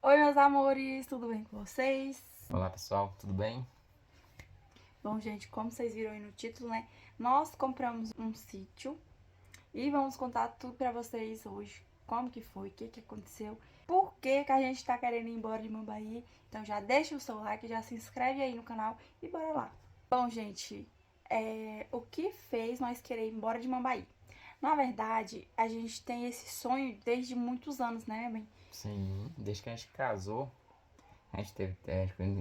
Oi, meus amores, tudo bem com vocês? Olá pessoal, tudo bem? Bom, gente, como vocês viram aí no título, né? Nós compramos um sítio e vamos contar tudo pra vocês hoje. Como que foi, o que que aconteceu, por que que a gente tá querendo ir embora de Mambaí. Então já deixa o seu like, já se inscreve aí no canal e bora lá. Bom, gente, o que fez nós querer ir embora de Mambaí? Na verdade, a gente tem esse sonho desde muitos anos, né, bem? Sim, desde que a gente casou, a gente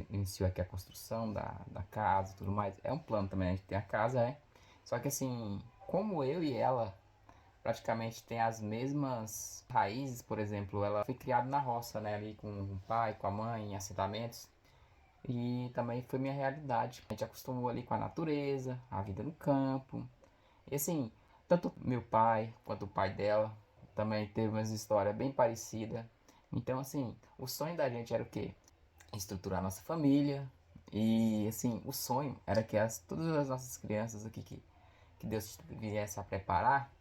iniciou aqui a construção da casa e tudo mais. É um plano também, a gente tem a casa, é. Só que assim, como eu e ela praticamente tem as mesmas raízes, por exemplo, ela foi criada na roça, né, ali com o pai, com a mãe, em assentamentos. E também foi minha realidade. A gente acostumou ali com a natureza, a vida no campo. E assim, tanto meu pai quanto o pai dela também teve uma história bem parecida. Então, assim, o sonho da gente era o quê? Estruturar nossa família. E, assim, o sonho era que todas as nossas crianças aqui que Deus viesse a preparar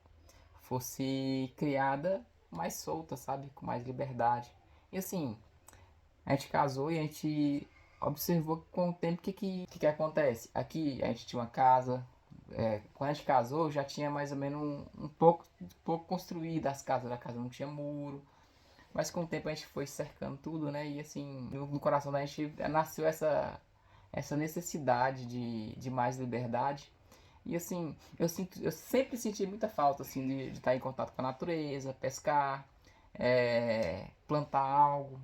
fosse criada mais solta, sabe? Com mais liberdade. E, assim, a gente casou e a gente observou com o tempo que acontece. Aqui a gente tinha uma casa. Quando a gente casou já tinha mais ou menos um pouco construída as casas. Da casa não tinha muro. Mas com o tempo a gente foi cercando tudo, né? E assim, no coração da gente nasceu essa necessidade de mais liberdade. E assim, eu sempre senti muita falta assim, de estar em contato com a natureza, pescar, plantar algo.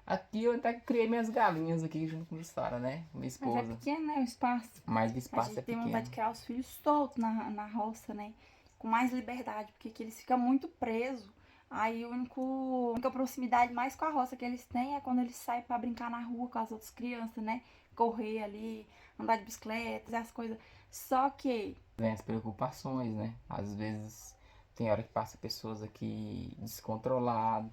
Aqui eu até criei minhas galinhas aqui junto com a Sara, né? Minha Mas é esposa. pequeno, né, o espaço. Mas o A espaço gente é tem vontade de pequeno. criar os filhos soltos na roça, né? Com mais liberdade, porque aqui eles ficam muito presos. Aí a única proximidade mais com a roça que eles têm é quando eles saem pra brincar na rua com as outras crianças, né? Correr ali, andar de bicicleta, as coisas. Só que Vem as preocupações, né? Às vezes tem hora que passa pessoas aqui descontroladas.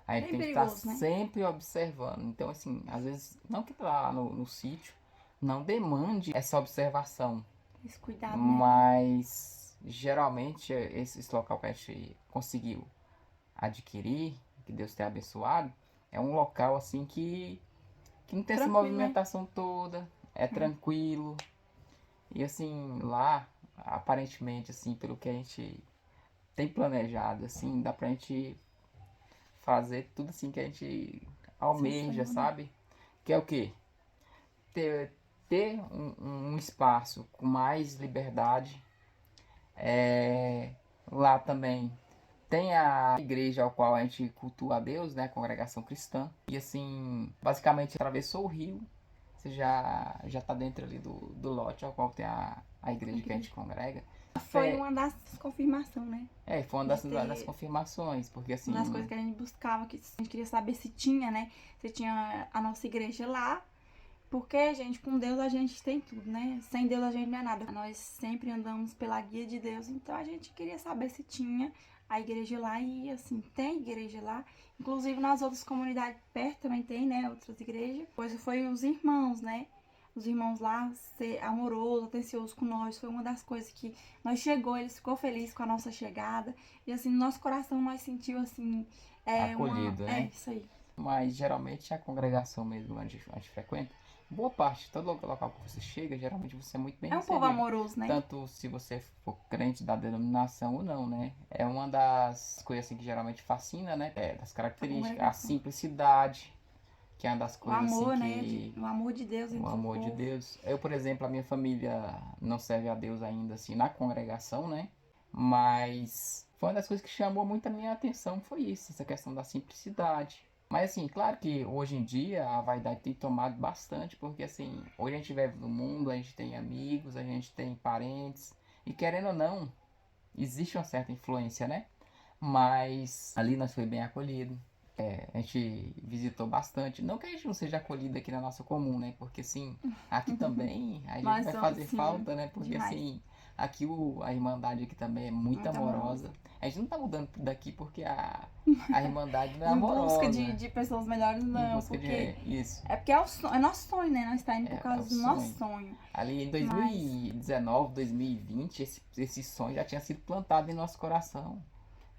A gente bem tem que estar perigoso, né? sempre observando. Então, assim, às vezes, não que lá no sítio não demande essa observação, Esse cuidado, né? mas geralmente esse local que a gente conseguiu adquirir, que Deus tenha abençoado, é um local assim que não tem essa Tranquilo, né? movimentação toda, é tranquilo. E assim, lá, aparentemente, assim, pelo que a gente tem planejado, assim, dá pra gente fazer tudo assim que a gente Seu almeja, sonho, né? sabe? Que é o quê? Ter, ter um espaço com mais liberdade. Lá também tem a igreja ao qual a gente cultua a Deus, né? A congregação cristã. E assim, basicamente atravessou o rio, você já tá dentro ali do lote ao qual tem a igreja que a gente congrega. A Foi fé, uma das confirmações, né? foi uma De das ter confirmações, porque uma das coisas assim, que a gente buscava, que a gente queria saber se tinha, né? Se tinha a nossa igreja lá. Porque, gente, com Deus a gente tem tudo, né? Sem Deus a gente não é nada. Nós sempre andamos pela guia de Deus, então a gente queria saber se tinha a igreja lá e, assim, tem igreja lá. Inclusive nas outras comunidades perto também tem, né? Outras igrejas. Depois foi os irmãos, né? Os irmãos lá ser amoroso, atencioso com nós, foi uma das coisas que nós chegou, eles ficou feliz com a nossa chegada. E assim, no nosso coração nós sentiu assim, acolhido, né? isso aí. Mas geralmente é a congregação mesmo onde a gente frequenta. Boa parte, todo local que você chega, geralmente você é muito bem É um povo recebido. amoroso, né? Tanto se você for crente da denominação ou não, né? É uma das coisas assim que geralmente fascina, né? É, das A características, a congregação. simplicidade, que é uma das O coisas assim amor, né? que O amor de Deus o entre o amor de povo. Deus. Eu, por exemplo, a minha família não serve a Deus ainda assim na congregação, né? Mas foi uma das coisas que chamou muito a minha atenção, foi isso, essa questão da simplicidade. Mas assim, claro que hoje em dia a vaidade tem tomado bastante, porque assim, hoje a gente vive no mundo, a gente tem amigos, a gente tem parentes, e querendo ou não, existe uma certa influência, né? Mas ali nós foi bem acolhido. A gente visitou bastante. Não que a gente não seja acolhido aqui na nossa comum, né? Porque assim, aqui também a gente Nós vai somos, fazer sim, falta, né? Porque demais. assim, aqui a Irmandade aqui também é muito Muito amorosa. amorosa. A gente não tá mudando daqui porque a Irmandade não é Em busca amorosa. de pessoas melhores, Em não. busca de Porque isso. é porque é nosso sonho, né? Nós tá indo por É o causa do nosso sonho. sonho. Ali em Mas 2019, 2020, esse sonho já tinha sido plantado em nosso coração.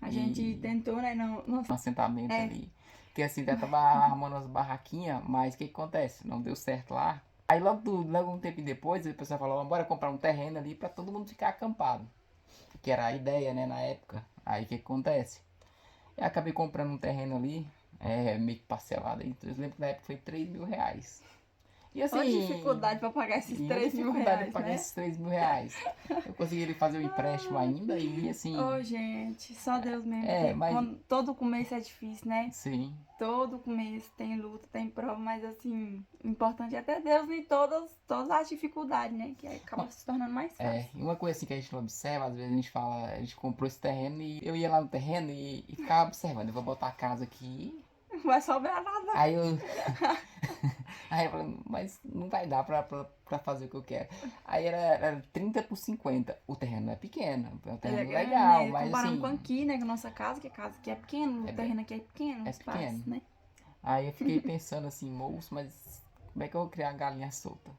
a gente E tentou, né? No um assentamento é, ali. Que assim, já tava armando umas barraquinhas, mas o que acontece? Não deu certo lá. Aí logo um tempo depois, o pessoal falou, bora comprar um terreno ali pra todo mundo ficar acampado. Que era a ideia, né, na época. Aí o que acontece? Eu acabei comprando um terreno ali, meio que parcelado. Aí, eu lembro que na época foi R$ 3.000. E Olha a assim, dificuldade pra pagar esses e a 3 mil dificuldade de reais, pagar né? esses R$ 3.000. Eu consegui fazer o empréstimo ainda e assim, Ô, gente, só Deus mesmo, é, porque mas todo começo é difícil, né? sim. Todo começo tem luta, tem prova, mas assim, o importante é ter Deus em todas as dificuldades, né? Que aí acaba se tornando mais fácil. E uma coisa assim que a gente não observa, às vezes a gente fala, a gente comprou esse terreno e eu ia lá no terreno e ficava observando, eu vou botar a casa aqui. Não vai sobrar nada. Aí eu, aí eu falei, mas não vai dar pra fazer o que eu quero. Aí era 30 por 50. O terreno é pequeno, é um Ele é terreno grande, legal, né? mas Comparando com assim, aqui, né? Com a nossa casa, que a casa aqui é pequena, o é, bem- terreno aqui é pequeno, o é espaço, pequeno. né? Aí eu fiquei pensando assim, moço, mas como é que eu vou criar uma galinha solta?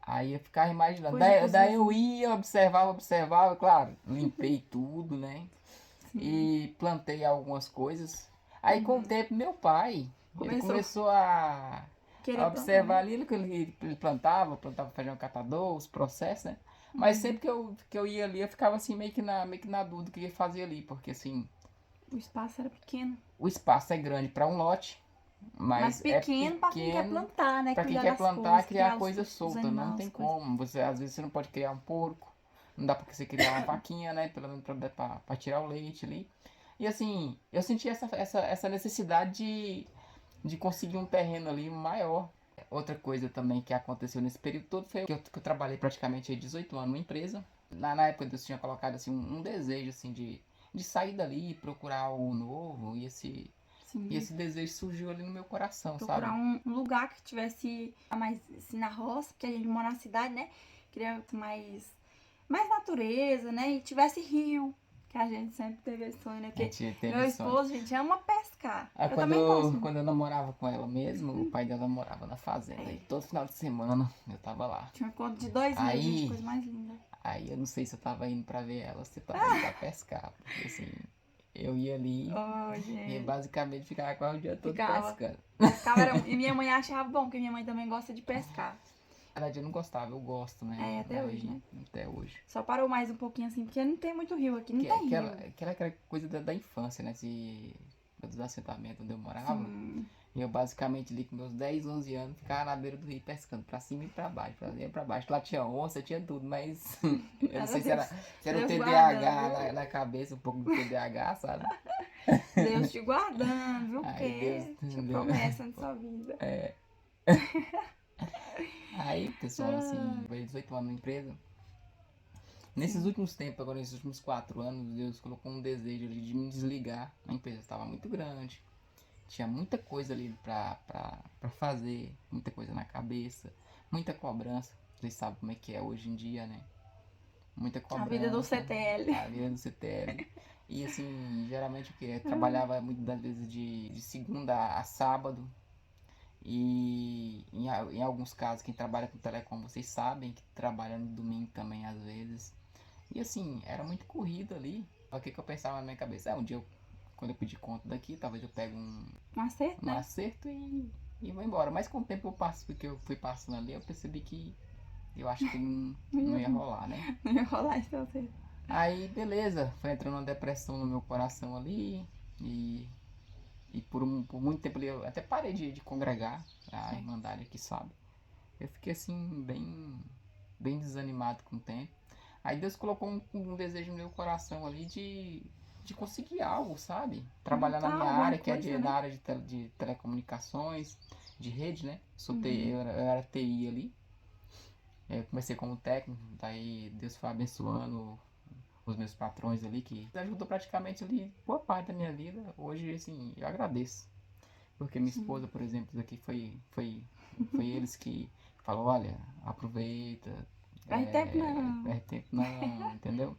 Aí eu ficava imaginando. Fugir Daí, pros daí eu vizinhos. ia, observava, claro, limpei tudo, né? Sim. E plantei algumas coisas. Aí com o Uhum. tempo meu pai, ele Começou a começou a querer plantar, observar né? ali o que ele plantava feijão catador, os processos, né? Mas Uhum. sempre que eu ia ali, eu ficava assim meio que na dúvida do que ia fazer ali, porque assim, O espaço era pequeno. o espaço é grande para um lote, Mas mas é pequeno pra quem quer pequeno plantar, né? para quem Cuidar quer das plantar, coisas, criar criar coisa os solta, não animais, tem as coisas. como. Às vezes você não pode criar um porco, não dá pra você criar uma vaquinha, né? Pelo menos pra tirar o leite ali. E assim, eu senti essa necessidade de conseguir um terreno ali maior. Outra coisa também que aconteceu nesse período todo foi que eu trabalhei praticamente aí 18 anos numa empresa. Na época eu tinha colocado assim um desejo assim de sair dali e procurar algo novo. E Sim. esse desejo surgiu ali no meu coração, Procurar sabe? um lugar que tivesse mais assim, na roça, porque a gente mora na cidade, né? Queria mais natureza, né? E tivesse rio, que a gente sempre teve esse sonho, né? A Porque gente meu teve sonho. esposo, gente, ama pescar. Ah, Eu quando também gosto eu, muito. quando eu namorava com ela mesmo, o pai dela morava na fazenda. E É, todo final de semana eu tava lá. tinha um encontro de 2 meses, gente, Aí, coisa mais linda. aí eu não sei se eu tava indo pra ver ela ou se eu tava indo pra pescar. Porque assim, eu ia ali Oh, e gente. basicamente ficava quase o dia todo Ficava. pescando. Pescava era. E minha mãe achava bom, porque minha mãe também gosta de pescar. Na verdade eu não gostava, eu gosto, né? É, até hoje, Daí, né? até hoje. Só parou mais um pouquinho assim, porque não tem muito rio aqui, não Que, tem aquela, rio. aquela coisa da infância, né? Dos assentamentos onde eu morava. Sim. E eu basicamente ali com meus 10, 11 anos ficava na beira do rio pescando pra cima e pra baixo, pra cima e pra baixo. Lá tinha onça, tinha tudo, mas eu não Era sei se Deus, era o Deus guardando, TDAH viu? na cabeça, um pouco do TDAH, sabe? Deus te guardando, viu? Aí Deus, Porque tinha promessa na sua vida. aí pessoal, assim, Ah, foi 18 anos na empresa. Nesses sim. últimos tempos, agora nesses últimos 4 anos, Deus colocou um desejo ali de me desligar. A empresa estava muito grande, tinha muita coisa ali pra fazer, muita coisa na cabeça, muita cobrança. Vocês sabem como é que é hoje em dia, né? Muita A vida do cobrança, CTL. a vida do CTL. E assim, geralmente o que? Eu trabalhava muitas das vezes de segunda a sábado. E em alguns casos, quem trabalha com telecom, vocês sabem que trabalha no domingo também às vezes. E assim, era muito corrido ali. O que eu pensava na minha cabeça? Um dia, quando eu pedir conta daqui, talvez eu pegue Um acerto, um né? acerto e vou embora. Mas com o tempo porque eu fui passando ali, eu percebi que eu acho que não ia rolar, né? Não ia rolar esse acerto. Aí, beleza, foi entrando uma depressão no meu coração ali. E por muito tempo ali eu até parei de congregar a Sim. Irmandade aqui, sabe? Eu fiquei assim, bem desanimado com o tempo. Aí Deus colocou um desejo no meu coração ali de conseguir algo, sabe? Trabalhar na Montar minha alguma área, que é coisa, na né? área de telecomunicações, de rede, né? Uhum. Eu era TI ali. Eu comecei como técnico, daí Deus foi abençoando os meus patrões ali, que ajudou praticamente ali boa parte da minha vida. Hoje, assim, eu agradeço. Porque minha Sim. esposa, por exemplo, aqui foi eles que falou, olha, aproveita, Faz tempo não. perde tempo não, entendeu?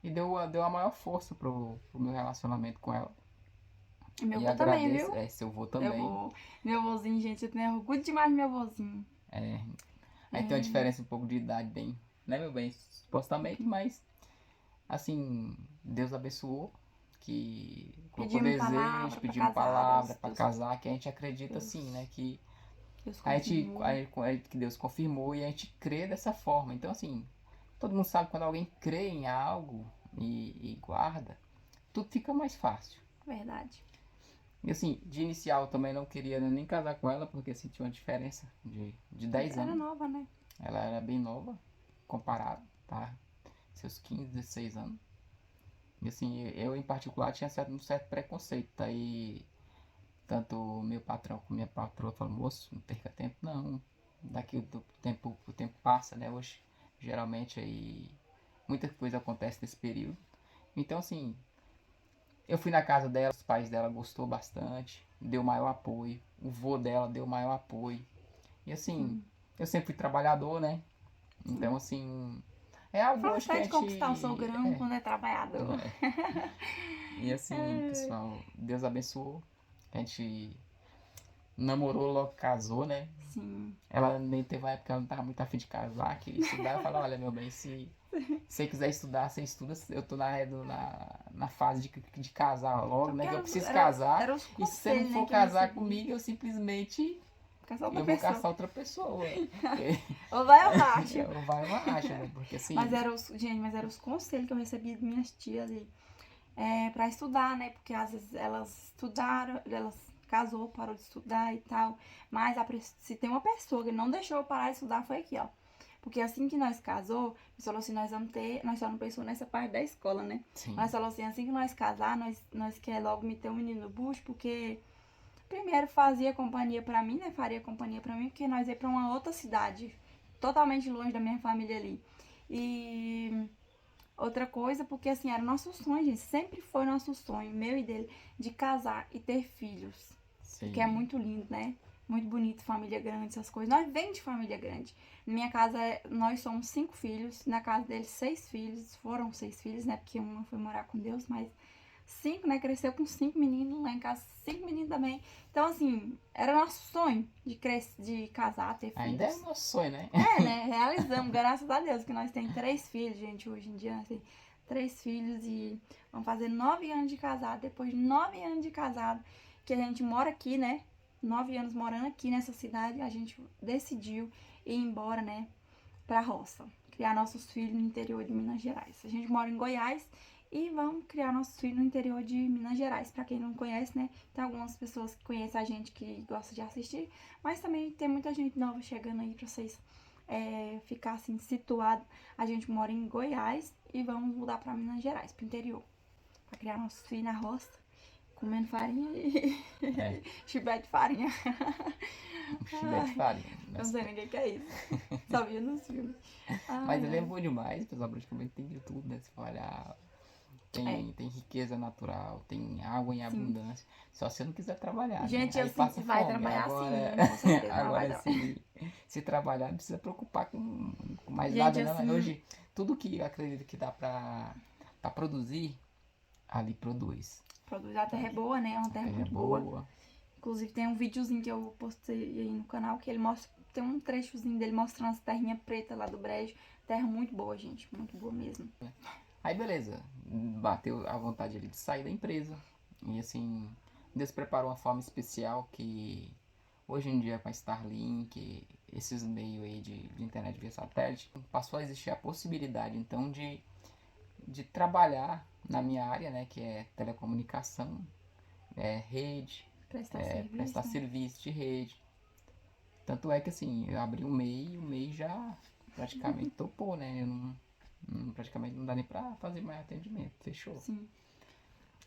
E deu a maior força pro meu relacionamento com ela. Meu E avô também, agradeço, viu? seu avô Meu também. avô, meu avôzinho, gente, eu tenho orgulho demais do meu avôzinho. É, aí tem uma É, diferença um pouco de idade bem, né meu bem, supostamente, mas assim, Deus abençoou, que colocou Pedimos palavra desejo, pra pedimos casar, palavra Deus, pra Deus, casar, que a gente acredita Deus, assim, né? Que Deus a gente, confirmou. que Deus confirmou e a gente crê dessa forma. Então, assim, todo mundo sabe quando alguém crê em algo e guarda, tudo fica mais fácil. Verdade. E assim, de inicial eu também não queria nem casar com ela, porque assim, tinha uma diferença de 10 Era anos. nova, né? Ela era bem nova, comparado, tá? Seus 15, 16 anos. E assim, eu em particular tinha um certo preconceito. Daí, tanto o meu patrão como minha patroa falaram, moço, não perca tempo não. Daqui o tempo passa, né? Hoje, geralmente aí, muita coisa acontece nesse período. Então assim, eu fui na casa dela, os pais dela gostou bastante, deu maior apoio. O vô dela deu maior apoio. E assim, Sim, eu sempre fui trabalhador, né? Então sim. assim, é algo hoje que a Fácil de conquistar o gente. sogrão quando é trabalhador. É. E assim, É, pessoal, Deus abençoou. A gente namorou, logo casou, né? sim. Ela nem teve uma época que ela não tava muito afim de casar, queria estudar. Eu falei, olha meu bem, se você quiser estudar, você estuda. Eu tô na fase de casar logo, né? Porque Que eu era, preciso era, casar. era os E se você não conselhos, né, for que eu casar recebi. comigo, eu simplesmente Ficar só outra eu vou pessoa. caçar outra pessoa. Porque Ou vai ou racha. vai uma racha, né? Porque Mas assim, era mas eram os conselhos que eu recebi de minhas tias ali. Pra estudar, né? Porque às vezes elas estudaram, elas casou, parou de estudar e tal. Mas se tem uma pessoa que não deixou eu parar de estudar, foi aqui, ó. Porque assim que nós casou, nós falou assim, nós só não pensou nessa parte da escola, né? sim, Nós falou assim que nós casar, nós quer logo meter um menino no bucho, porque primeiro fazia companhia pra mim, né? Faria companhia pra mim, porque nós ia pra uma outra cidade, totalmente longe da minha família ali. E outra coisa, porque assim, era nosso sonho, gente. Sempre foi nosso sonho, meu e dele, de casar e ter filhos. Porque é sim. muito lindo, né? Muito bonito, família grande, essas coisas. Nós vem de família grande. Na minha casa, nós somos 5 filhos. Na casa deles, 6 filhos. Foram 6 filhos, né? Porque uma foi morar com Deus, mas 5, né? Cresceu com 5 meninos. Lá em casa, 5 meninos também. Então, assim, era nosso sonho de casar, ter Ainda é filhos. nosso sonho, né? É, né? Realizamos, graças a Deus, que nós temos 3 filhos, gente, hoje em dia. Nós temos 3 filhos e vamos fazer 9 anos de casado. Depois de 9 anos de casado, que a gente mora aqui, né? 9 anos morando aqui nessa cidade, a gente decidiu ir embora, né? Pra roça. Criar nossos filhos no interior de Minas Gerais. A gente mora em Goiás e vamos criar nossos filhos no interior de Minas Gerais. Pra quem não conhece, né? Tem algumas pessoas que conhecem a gente que gostam de assistir, mas também tem muita gente nova chegando aí pra vocês ficar assim situado. A gente mora em Goiás e vamos mudar pra Minas Gerais, pro interior. Pra criar nossos filhos na roça, comendo farinha e É, chibé de farinha. um chibete de farinha. Eu não sei nem o que é isso. Só via nos filmes. Mas Ai, ele é ai. bom demais, pessoal. Praticamente tem de tudo, né? Se for olhar, É, tem riqueza natural, tem água em sim. abundância. Só se você não quiser trabalhar, né? Gente, Aí assim, passa vai fome. trabalhar Agora, sim, com certeza. Não vai agora dar. se trabalhar, não precisa preocupar com mais Gente, nada, não. assim, Hoje, tudo que eu acredito que dá pra produzir, ali produz. produzir a terra é boa, né? É uma A terra terra é muito boa. boa. Inclusive, tem um videozinho que eu postei aí no canal que ele mostra. Tem um trechozinho dele mostrando as terrinhas pretas lá do brejo. Terra muito boa, gente. Muito boa mesmo. Aí beleza, bateu a vontade ali de sair da empresa. E assim, Deus preparou uma forma especial que hoje em dia com a Starlink, esses meios aí de internet via satélite, passou a existir a possibilidade então de trabalhar na minha área, né, que é telecomunicação, rede, Prestar serviço, prestar né? serviço de rede. Tanto é que assim, eu abri o MEI e o MEI já praticamente topou, né? Eu praticamente não dá nem pra fazer mais atendimento, fechou. Sim.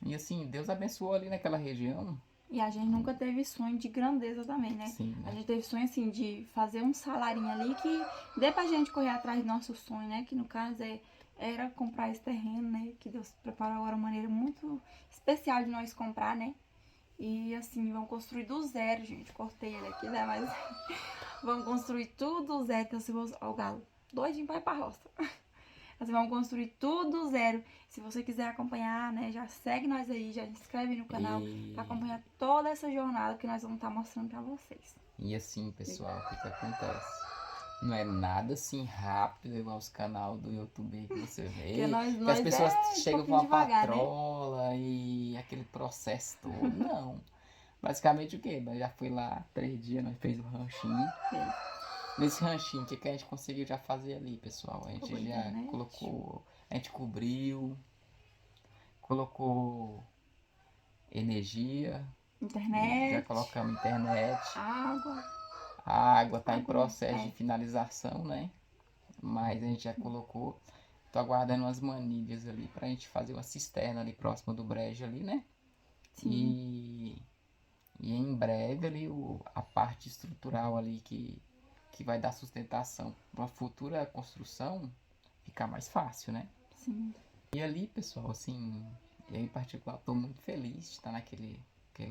E assim, Deus abençoou ali naquela região, E a gente nunca teve sonho de grandeza também, né? sim, A né? gente teve sonho, assim, de fazer um salarinho ali que dê pra gente correr atrás do nosso sonho, né? Que no caso era comprar esse terreno, né? Que Deus preparou agora uma maneira muito especial de nós comprar, né? E assim, vamos construir do zero, gente. Cortei ele aqui, né? Mas vamos construir tudo do zero. Então, se você. Ó, o galo, doidinho pra ir pra roça. Assim, vamos construir tudo do zero. Se você quiser acompanhar, né? Já segue nós aí, já inscreve no canal pra acompanhar toda essa jornada que nós vamos estar mostrando pra vocês. E assim, pessoal, o que acontece? Não é nada assim rápido, igual os canal do YouTube que você vê. Porque nós, Que as nós pessoas é um chegam com pouquinho uma devagar, né? patrola e aquele processo todo. Não. Basicamente o quê? Nós já fui lá 3 dias, nós fez o ranchinho. Fez. Nesse ranchinho, o que a gente conseguiu já fazer ali, pessoal? A Pouco gente já internet. colocou, a gente cobriu, colocou energia, já Internet, colocamos internet, água. a água está em Água, processo de é. finalização, né? Mas a gente já colocou. Tô aguardando umas manilhas ali pra gente fazer uma cisterna ali próximo do brejo ali, né? Sim. E em breve ali a parte estrutural ali que vai dar sustentação para a futura construção ficar mais fácil, né? Sim. E ali, pessoal, assim, eu em particular tô muito feliz de estar aquele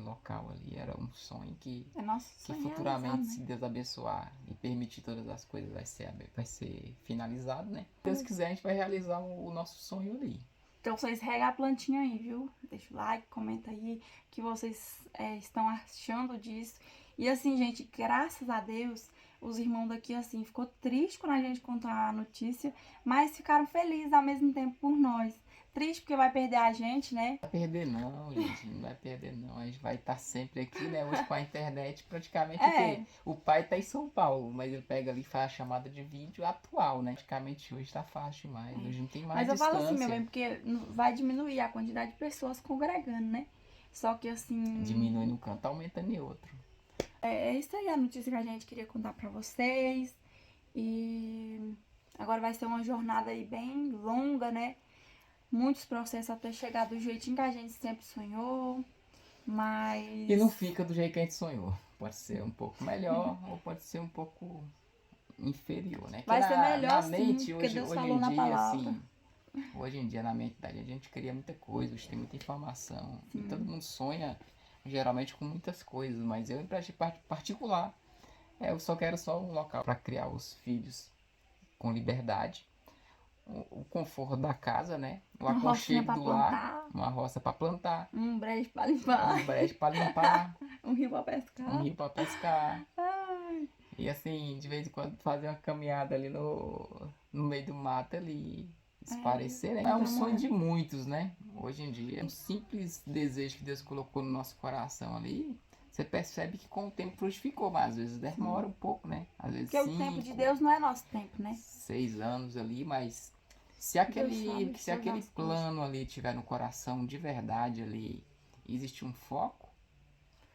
local ali. Era um sonho É nosso que sonho futuramente, realizado, se né? Deus abençoar e permitir todas as coisas, vai ser finalizado, né? Se Deus quiser, a gente vai realizar o nosso sonho ali. Então vocês regam a plantinha aí, viu? Deixa o like, comenta aí o que vocês estão achando disso. E assim, gente, graças a Deus, os irmãos daqui, assim, ficou triste quando a gente contou a notícia, mas ficaram felizes ao mesmo tempo por nós. Triste porque vai perder a gente, né? Não vai perder não, gente, não vai perder não. A gente vai estar sempre aqui, né? Hoje com a internet, praticamente o quê? O pai tá em São Paulo, mas ele pega ali e faz a chamada de vídeo atual, né? Praticamente hoje tá fácil demais, hoje não tem mais Mas eu falo assim, meu distância. bem, porque vai diminuir a quantidade de pessoas congregando, né? Só que assim, Diminui num canto, aumenta em outro. é isso aí a notícia que a gente queria contar pra vocês. E agora vai ser uma jornada aí bem longa, né? Muitos processos até chegar do jeitinho que a gente sempre sonhou. Mas E não fica do jeito que a gente sonhou. Pode ser um pouco melhor ou pode ser um pouco inferior, né? Que vai ser na melhor sim, mente, porque hoje, Deus hoje falou em na dia, palavra. assim, hoje em dia na mente da gente, a gente cria muita coisa, hoje tem muita informação. E todo mundo sonha, geralmente, com muitas coisas, mas eu, em particular, eu só quero só um local para criar os filhos com liberdade, o conforto da casa, né? O Uma rocinha aconchego pra do lar, plantar, uma roça para plantar, um brejo pra limpar, um brejo para limpar, um rio pra um pescar. rio para pescar. Ai, E assim, de vez em quando fazer uma caminhada ali no meio do mato ali, esparecer, né? É um então, sonho de muitos, né? Hoje em dia. É um simples desejo que Deus colocou no nosso coração ali. Você percebe que com o tempo frutificou, mas às vezes demora um pouco, né? Às vezes porque o tempo de 5, Deus não é nosso tempo, né? 6 anos ali, mas se Deus sabe de se todas aquele as coisas. plano ali tiver no coração de verdade ali, existe um foco,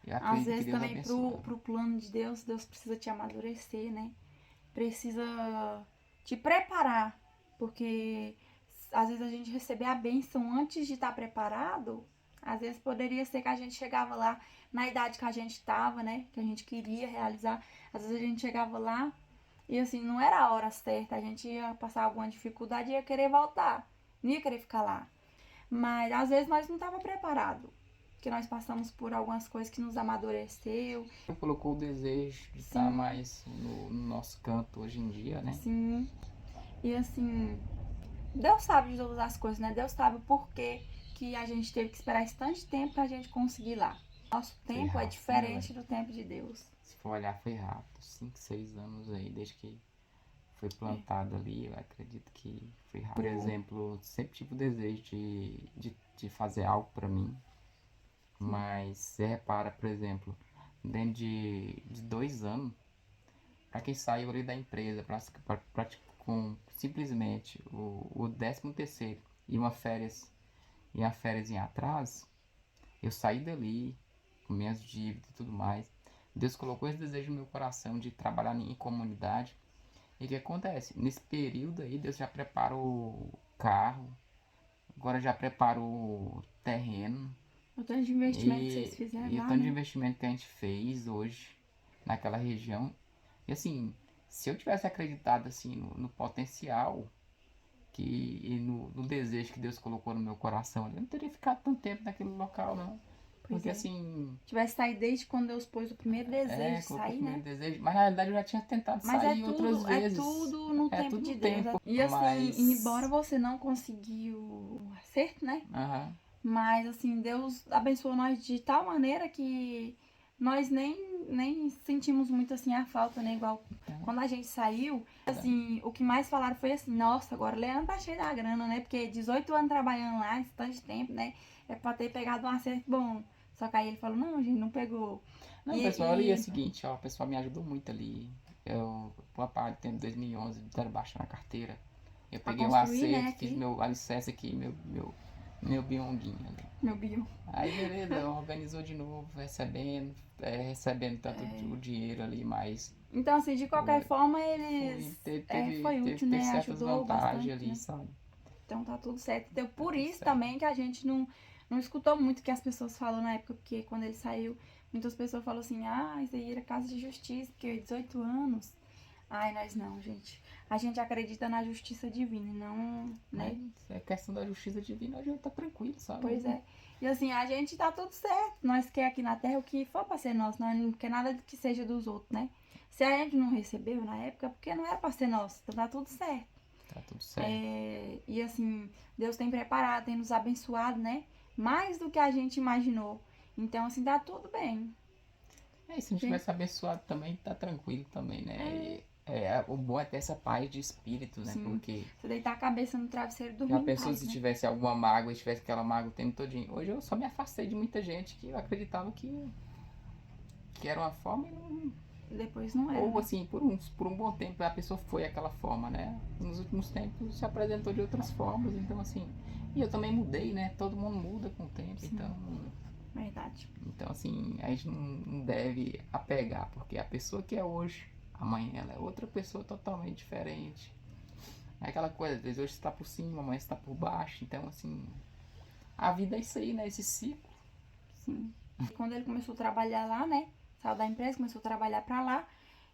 eu Às acredito que vezes Deus também abençoa. pro plano de Deus, Deus precisa te amadurecer, né? Precisa te preparar, porque às vezes a gente receber a bênção antes de estar preparado, às vezes poderia ser que a gente chegava lá na idade que a gente estava, né? Que a gente queria realizar. Às vezes a gente chegava lá e assim, não era a hora certa, a gente ia passar alguma dificuldade e ia querer voltar, não ia querer ficar lá. Mas às vezes nós não estava preparado, porque nós passamos por algumas coisas que nos amadureceu. Colocou o desejo de estar mais no nosso canto hoje em dia, né? Sim. E assim, Deus sabe de todas as coisas, né? Deus sabe o porquê que a gente teve que esperar esse tanto de tempo pra gente conseguir ir lá. Nosso tempo é rápido, diferente né? do tempo de Deus. Se for olhar, foi rápido. 5, 6 anos aí, desde que foi plantado ali, eu acredito que foi rápido. Por exemplo, sempre tive o desejo de fazer algo pra mim, mas você repara, por exemplo, dentro de 2 anos, pra quem saiu ali da empresa, com simplesmente o 13º e uma férias em atraso, eu saí dali com minhas dívidas e tudo mais. Deus colocou esse desejo no meu coração de trabalhar em comunidade. E o que acontece? Nesse período aí, Deus já prepara o carro, agora já prepara o terreno. O tanto de investimento que vocês fizeram E o lá, tanto de né? investimento que a gente fez hoje naquela região. E assim, se eu tivesse acreditado assim no potencial e no desejo que Deus colocou no meu coração, eu não teria ficado tanto tempo naquele local, não. Pois Porque é. assim, Tivesse saído desde quando Deus pôs o primeiro desejo de colocou o sair, primeiro né? desejo, mas na realidade eu já tinha tentado Mas sair outras vezes. é tudo no É tempo tudo de no Deus. tempo, E assim, mas embora você não conseguiu o acerto, né? aham. Mas assim, Deus abençoou nós de tal maneira que nós nem nem sentimos muito assim a falta, né? Igual quando a gente saiu, assim, o que mais falaram foi assim, nossa, agora o Leandro tá cheio da grana, né? Porque 18 anos trabalhando lá, esse tanto de tempo, né? É pra ter pegado um acerto bom. Só que aí ele falou, não, gente, não pegou. Não, pessoal, ali é o seguinte, ó, o pessoal me ajudou muito ali. Eu, boa parte, tempo de 2011, deram baixa na carteira. Eu Pra peguei um construir, né, acerto, aqui. fiz meu alicerce aqui, meu bionguinho ali. Meu bio. Aí beleza, organizou de novo, recebendo tanto o dinheiro ali, mas Então, assim, de qualquer forma, eles... foi útil, teve né? certas Ajudou vantagens bastante, ali, né? sabe? Então tá tudo certo. Então, Tá por tudo isso certo. também que a gente não escutou muito o que as pessoas falam na época, porque quando ele saiu, muitas pessoas falam assim, ah, isso aí era casa de justiça, porque 18 anos. Ai, nós não, gente. A gente acredita na justiça divina, e não, né? Mas é questão da justiça divina, a gente tá tranquilo, sabe? Pois é. E assim, a gente tá tudo certo. Nós quer aqui na terra o que for pra ser nosso, nós não quer nada que seja dos outros, né? Se a gente não recebeu na época, é porque não era pra ser nosso. Então tá tudo certo. Tá tudo certo. E assim, Deus tem preparado, tem nos abençoado, né? Mais do que a gente imaginou. Então, assim, tá tudo bem. E se não tivesse abençoado também, tá tranquilo também, né? O bom é ter essa paz de espírito, né? Sim. Porque Você deitar a cabeça no travesseiro e dormir já em pensou paz, se né? tivesse alguma mágoa e tivesse aquela mágoa o tempo todinho. Hoje eu só me afastei de muita gente que eu acreditava que era uma forma e não. Depois não era, Ou né? assim, por um bom tempo a pessoa foi aquela forma, né? Nos últimos tempos se apresentou de outras formas, então assim. E eu também mudei, né? Todo mundo muda com o tempo, Sim. então. Verdade. Então assim, a gente não deve apegar, porque a pessoa que é hoje, amanhã ela é outra pessoa totalmente diferente. É aquela coisa, às vezes hoje você está por cima, amanhã você está por baixo, então assim. A vida é isso aí, né? Esse ciclo. Sim. Quando ele começou a trabalhar lá, né? Saiu da empresa, começou a trabalhar pra lá.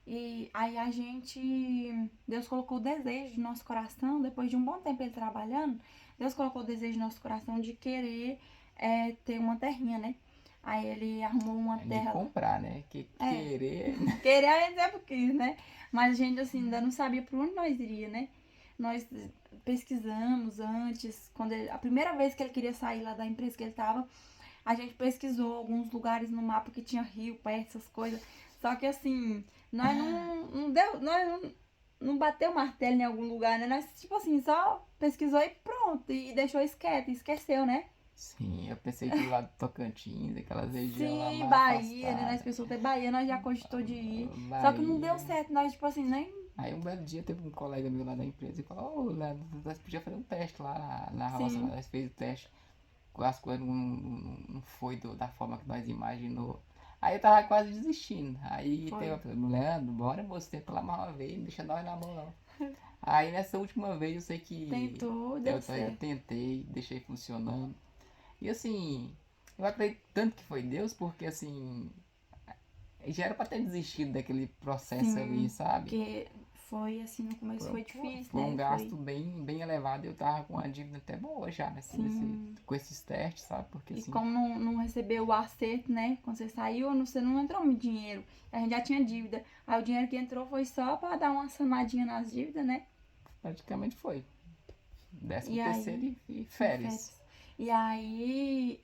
E aí a gente. Deus colocou o desejo no nosso coração, depois de um bom tempo ele trabalhando, Deus colocou o desejo no nosso coração de querer ter uma terrinha, né? Aí ele arrumou uma De terra. comprar, né? Que querer. Querer a gente sempre quis, né? Mas a gente assim ainda não sabia por onde nós iria, né? Nós pesquisamos antes, a primeira vez que ele queria sair lá da empresa que ele tava, a gente pesquisou alguns lugares no mapa que tinha rio perto, essas coisas. Só que assim, nós não deu, nós não bateu o martelo em algum lugar, né? Nós, tipo assim, só pesquisou e pronto. E deixou quieto, e esqueceu, né? Sim, eu pensei que lá do Tocantins, aquelas regiões lá Sim, mais Bahia, né? Nós afastadas. pensamos ter Bahia, nós já cogitou de ir. Só que não deu Bahia. certo, nós, tipo assim, nem. Aí um belo dia teve um colega meu lá da empresa e falou, ô Leandro, nós podíamos fazer um teste lá na roça. Sim. Nós fez o teste, as coisas não foi da forma que nós imaginou. Aí eu tava quase desistindo. Aí Foi. teve uma falei, Leandro, bora moço, tenta lá mais uma vez, não deixa nós na mão não. Aí nessa última vez eu sei que Tentou, deu eu certo. tentei, deixei funcionando. E assim, eu acredito tanto que foi Deus, porque assim, já era pra ter desistido daquele processo Sim, ali, sabe? porque foi assim, no começo foi difícil, Foi um né? gasto bem elevado. Eu tava com uma dívida até boa já Sim. com esses testes, sabe? Porque E assim, como não recebeu o acerto, né? Quando você saiu, você não entrou muito dinheiro. A gente já tinha dívida. Aí o dinheiro que entrou foi só pra dar uma sanadinha nas dívidas, né? praticamente foi. Décimo E terceiro aí. e férias. E aí,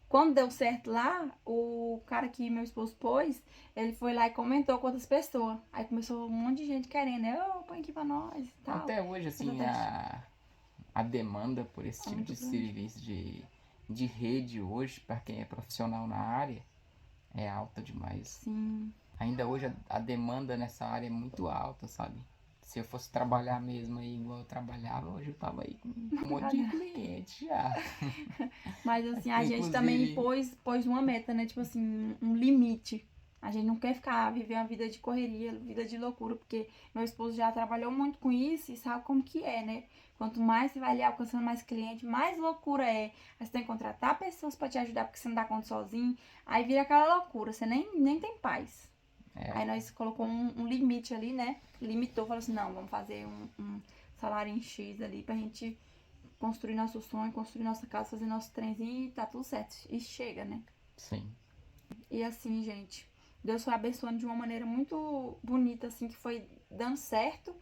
quando deu certo lá, o cara que meu esposo pôs, ele foi lá e comentou com outras pessoas. Aí começou um monte de gente querendo, né? Ô, põe aqui pra nós e tal. Até hoje, assim, a demanda por esse tipo muito de grande. serviço de rede hoje, para quem é profissional na área, é alta demais. Sim. Ainda hoje a demanda nessa área é muito alta, sabe? Se eu fosse trabalhar mesmo aí igual eu trabalhava, hoje eu tava aí com um monte de cliente já. Mas assim, a gente também Inclusive, pôs uma meta, né? Tipo assim, um limite. A gente não quer ficar viver uma vida de correria, vida de loucura, porque meu esposo já trabalhou muito com isso e sabe como que é, né? Quanto mais você vai ali alcançando mais cliente, mais loucura é. Aí você tem que contratar pessoas pra te ajudar, porque você não dá conta sozinho. Aí vira aquela loucura, você nem tem paz. Aí nós colocou um limite ali, né? Limitou, falou assim, não, vamos fazer um salário em X ali pra gente construir nosso sonho, construir nossa casa, fazer nosso trenzinho e tá tudo certo. E chega, né? sim. E assim, gente, Deus foi abençoando de uma maneira muito bonita, assim, que foi dando certo.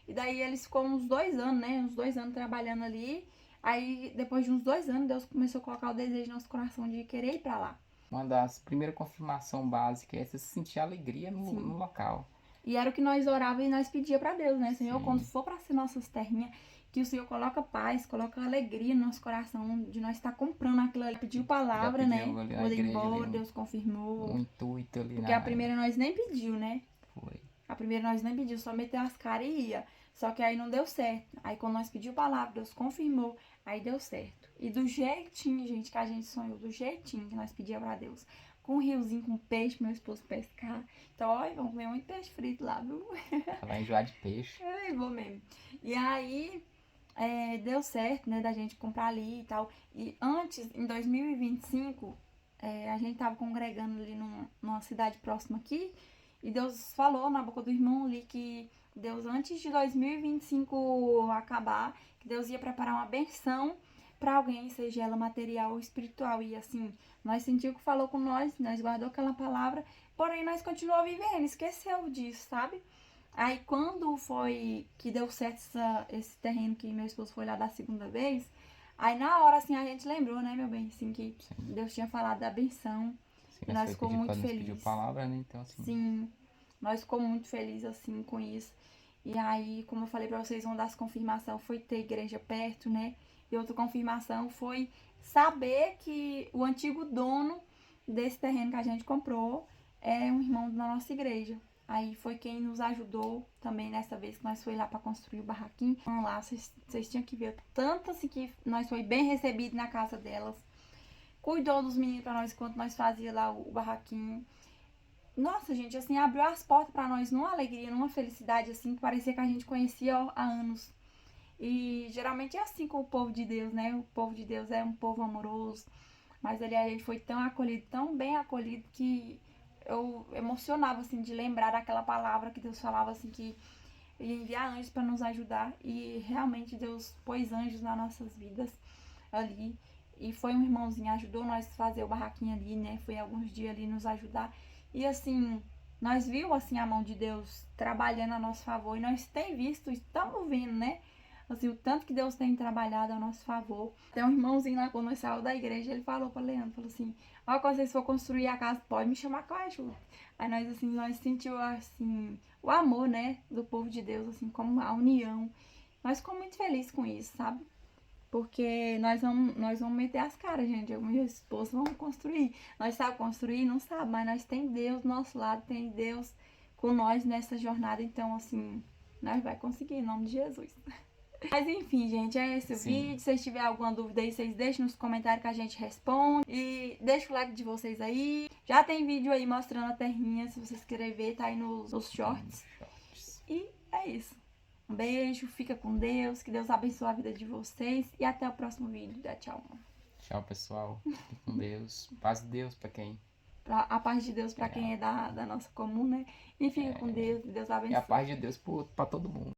E daí eles ficou uns 2 anos, né? Uns 2 anos trabalhando ali. Aí, depois de uns 2 anos, Deus começou a colocar o desejo no nosso coração de querer ir pra lá. Uma das primeiras confirmações básicas é você sentir alegria Sim. no local. E era o que nós orava e nós pedia pra Deus, né? Senhor, Sim. quando for pra ser nossas terrinhas, que o Senhor coloca paz, coloca alegria no nosso coração, de nós estar comprando aquilo ali. Pediu palavra, né? pediu ali na Quando igreja, embora, ali, Deus confirmou. um intuito ali Porque a primeira nós nem pediu, né? Foi. A primeira nós nem pediu, só meteu as caras e ia. Só que aí não deu certo. Aí quando nós pediu palavra, Deus confirmou, aí deu certo. E do jeitinho, gente, que a gente sonhou, do jeitinho que nós pedíamos pra Deus. Com um riozinho, com peixe, meu esposo pescar. Então, ó, vamos comer muito peixe frito lá, viu? Vai enjoar de peixe. É, vou mesmo. E aí, deu certo, né, da gente comprar ali e tal. E antes, em 2025, a gente tava congregando ali numa cidade próxima aqui. E Deus falou na boca do irmão ali que Deus, antes de 2025 acabar, que Deus ia preparar uma benção para alguém, seja ela material ou espiritual. E assim, nós sentimos que falou com nós guardou aquela palavra, porém nós continuamos vivendo, esqueceu disso, sabe? Aí quando foi que deu certo esse terreno que meu esposo foi lá da segunda vez, aí na hora assim a gente lembrou, né, meu bem, assim, que Sim. Deus tinha falado da benção. Sim, Nós ficamos muito felizes. Pediu palavra, né? Então, assim. Sim, nós ficamos muito felizes assim com isso. E aí, como eu falei pra vocês, uma das confirmações foi ter igreja perto, né? E outra confirmação foi saber que o antigo dono desse terreno que a gente comprou é um irmão da nossa igreja. Aí foi quem nos ajudou também nessa vez que nós foi lá para construir o barraquinho. Vamos lá, vocês tinham que ver tanto assim que nós foi bem recebidos na casa delas. Cuidou dos meninos para nós enquanto nós fazia lá o barraquinho. Nossa, gente, assim, abriu as portas para nós numa alegria, numa felicidade, assim, que parecia que a gente conhecia há anos. E geralmente é assim com o povo de Deus, né? O povo de Deus é um povo amoroso. Mas ali a gente foi tão acolhido, tão bem acolhido, que eu emocionava, assim, de lembrar daquela palavra que Deus falava, assim, que ia enviar anjos para nos ajudar. E realmente Deus pôs anjos nas nossas vidas ali. E foi um irmãozinho, ajudou nós a fazer o barraquinho ali, né? Foi alguns dias ali nos ajudar. E assim, nós vimos assim a mão de Deus trabalhando a nosso favor. E nós tem visto, estamos vendo, né? Assim, o tanto que Deus tem trabalhado a nosso favor. Tem um irmãozinho lá, quando nós saímos da igreja, ele falou para Leandro, falou assim, ó, quando vocês for construir a casa, pode me chamar que eu ajudo. Aí nós, assim, nós sentimos, assim, o amor, né, do povo de Deus, assim, como a união. Nós ficamos muito felizes com isso, sabe? Porque nós vamos meter as caras, gente. Eu e meu esposo vamos construir. Nós sabemos construir? Não sabe, mas nós tem Deus do nosso lado, tem Deus com nós nessa jornada. Então, assim, nós vai conseguir, em nome de Jesus. Mas enfim, gente, é esse o vídeo. Se vocês tiverem alguma dúvida aí, vocês deixem nos comentários que a gente responde. E deixa o like de vocês aí. Já tem vídeo aí mostrando a terrinha, se vocês querem ver, tá aí nos shorts. E é isso. Um beijo, fica com Deus, que Deus abençoe a vida de vocês e até o próximo vídeo. Dá tchau. Tchau, pessoal. Fique com Deus. Paz de Deus pra quem. A paz de Deus pra quem é da nossa comum, né? E fica com Deus, que Deus abençoe. E a paz de Deus pra todo mundo.